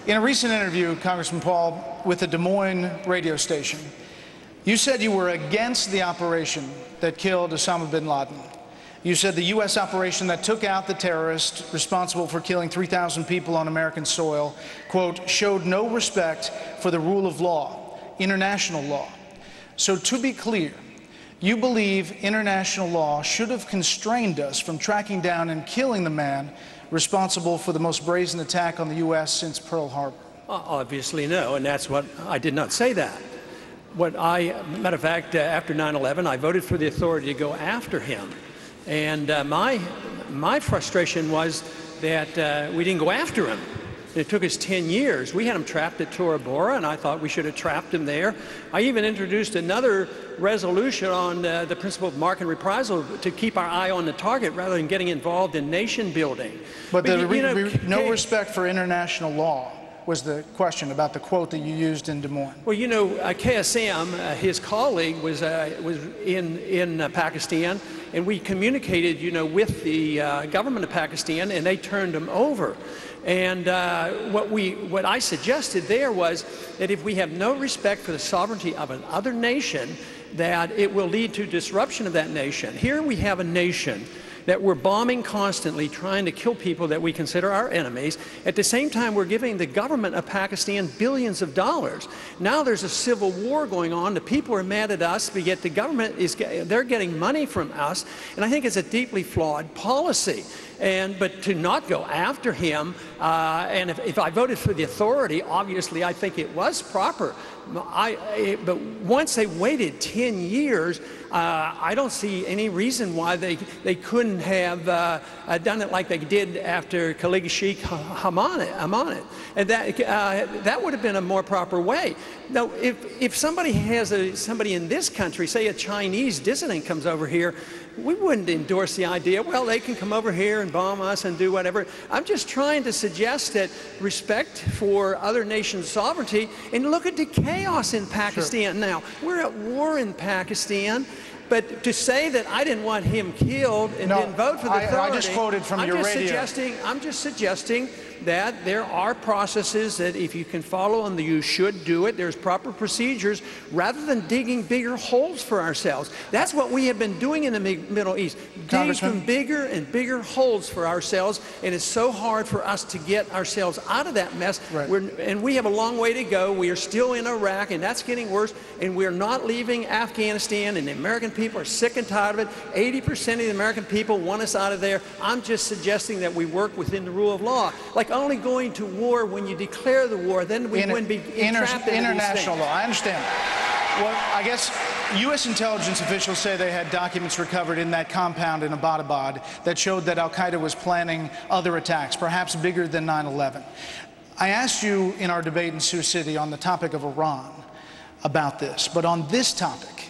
In a recent interview, Congressman Paul, with a Des Moines radio station, you said you were against the operation that killed Osama bin Laden. You said the U.S. operation that took out the terrorist responsible for killing 3,000 people on American soil, quote, showed no respect for the rule of law, international law. So to be clear, you believe international law should have constrained us from tracking down and killing the man responsible for the most brazen attack on the U.S. since Pearl Harbor? Obviously no, and that's what I did not say that. Matter of fact, after 9/11, I voted for the authority to go after him. And my frustration was that we didn't go after him. It took us 10 years. We had him trapped at Tora Bora, and I thought we should have trapped him there. I even introduced another resolution on the principle of mark and reprisal to keep our eye on the target rather than getting involved in nation building. But no respect for international law was the question about the quote that you used in Des Moines. Well, you know, KSM, his colleague, was in Pakistan, and we communicated, you know, with the government of Pakistan, and they turned him over. And what I suggested there was that if we have no respect for the sovereignty of another nation, that it will lead to disruption of that nation. Here we have a nation that we're bombing constantly, trying to kill people that we consider our enemies. At the same time, we're giving the government of Pakistan billions of dollars. Now there's a civil war going on. The people are mad at us, but yet the government they're getting money from us. And I think it's a deeply flawed policy. But to not go after him, and if I voted for the authority, obviously I think it was proper. But once they waited 10 years, I don't see any reason why they couldn't have done it like they did after Khalid Sheikh Hamad. And that would have been a more proper way. Now, if somebody has somebody in this country, say a Chinese dissident comes over here, we wouldn't endorse the idea, well, they can come over here and bomb us and do whatever. I'm just trying to suggest that respect for other nations' sovereignty, and look at the chaos in Pakistan. Sure. Now, we're at war in Pakistan, but to say that I didn't want him killed and didn't vote for the authority, I just quoted from your radio. I'm just suggesting that there are processes that if you can follow and you should do it, there's proper procedures rather than digging bigger holes for ourselves. That's what we have been doing in the Middle East, digging bigger and bigger holes for ourselves, and it's so hard for us to get ourselves out of that mess. Right. And we have a long way to go. We are still in Iraq, and that's getting worse, and we're not leaving Afghanistan, and the American people are sick and tired of it. 80% of the American people want us out of there. I'm just suggesting that we work within the rule of law. Like only going to war when you declare the war, then we wouldn't be trapped in international law. I understand. Well, I guess U.S. intelligence officials say they had documents recovered in that compound in Abbottabad that showed that al-Qaeda was planning other attacks, perhaps bigger than 9/11. I asked you in our debate in Sioux City on the topic of Iran about this, but on this topic,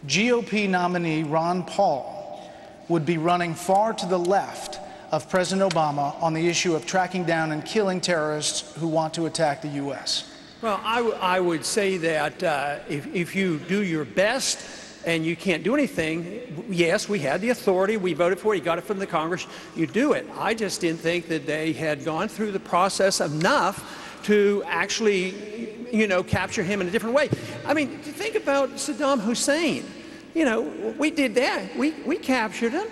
GOP nominee Ron Paul would be running far to the left of President Obama on the issue of tracking down and killing terrorists who want to attack the U.S. Well, I would say that if you do your best and you can't do anything, yes, we had the authority, we voted for it, you got it from the Congress, you do it. I just didn't think that they had gone through the process enough to actually, you know, capture him in a different way. I mean, think about Saddam Hussein. You know, we did that. We captured him.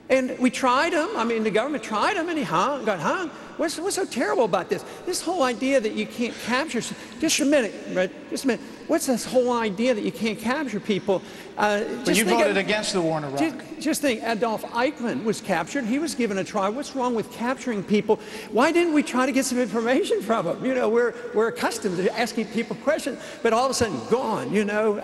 And we tried him. I mean, the government tried him, and he got hung. What's so terrible about this? This whole idea that you can't capture. Just a minute, right? Just a minute. What's this whole idea that you can't capture people? But you voted against the war in Iraq. Just think, Adolf Eichmann was captured. He was given a trial. What's wrong with capturing people? Why didn't we try to get some information from him? You know, we're accustomed to asking people questions, but all of a sudden, gone. You know,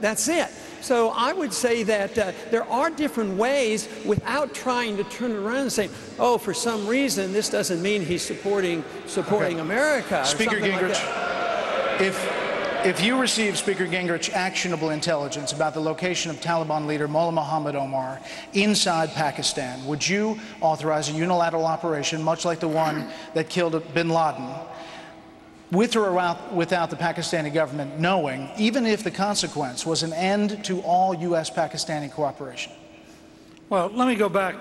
that's it. So I would say that there are different ways without trying to turn it around and say, oh, for some reason, this doesn't mean he's supporting America. Speaker Gingrich, if you receive, Speaker Gingrich, actionable intelligence about the location of Taliban leader Mullah Muhammad Omar inside Pakistan, would you authorize a unilateral operation, much like the one that killed bin Laden, with or without the Pakistani government knowing, even if the consequence was an end to all U.S.-Pakistani cooperation? Well, let me go back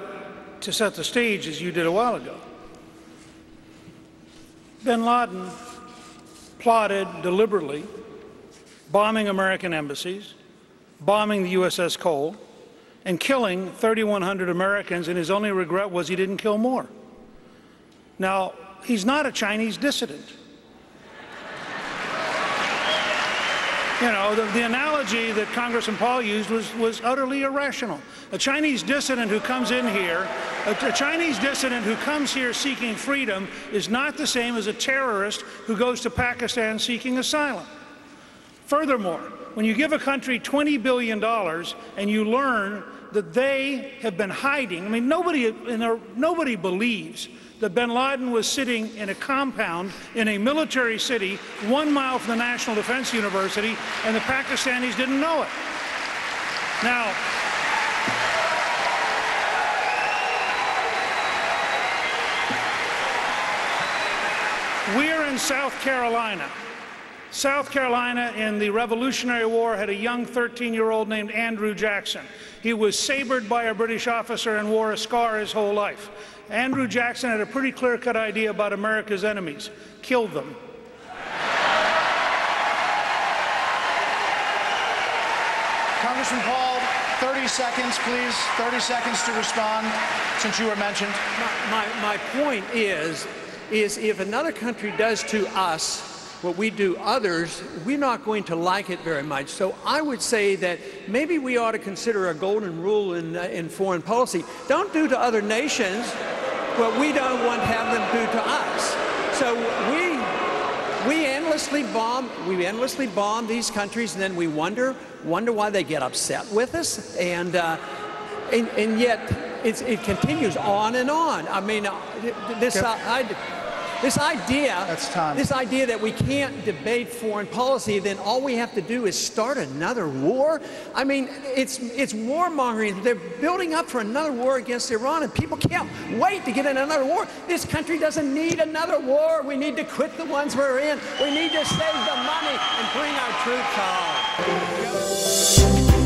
to set the stage as you did a while ago. Bin Laden plotted deliberately bombing American embassies, bombing the USS Cole, and killing 3,100 Americans, and his only regret was he didn't kill more. Now, he's not a Chinese dissident. You know, the analogy that Congressman Paul used was utterly irrational. A Chinese dissident who comes in here, a Chinese dissident who comes here seeking freedom is not the same as a terrorist who goes to Pakistan seeking asylum. Furthermore, when you give a country $20 billion and you learn that they have been hiding, I mean, nobody believes that bin Laden was sitting in a compound in a military city 1 mile from the National Defense University, and the Pakistanis didn't know it. Now, we're in South Carolina. South Carolina in the Revolutionary War had a young 13-year-old named Andrew Jackson. He was sabred by a British officer and wore a scar his whole life. Andrew Jackson had a pretty clear-cut idea about America's enemies. Killed them. Congressman Paul, 30 seconds, please. 30 seconds to respond, since you were mentioned. My point is if another country does to us what we do others, we're not going to like it very much. So I would say that maybe we ought to consider a golden rule in foreign policy. Don't do to other nations what we don't want to have them do to us. So we endlessly bomb these countries, and then we wonder why they get upset with us, and yet it continues on and on. I mean, this idea that we can't debate foreign policy, then all we have to do is start another war. I mean, it's warmongering. They're building up for another war against Iran, and people can't wait to get in another war. This country doesn't need another war. We need to quit the ones we're in. We need to save the money and bring our troops home.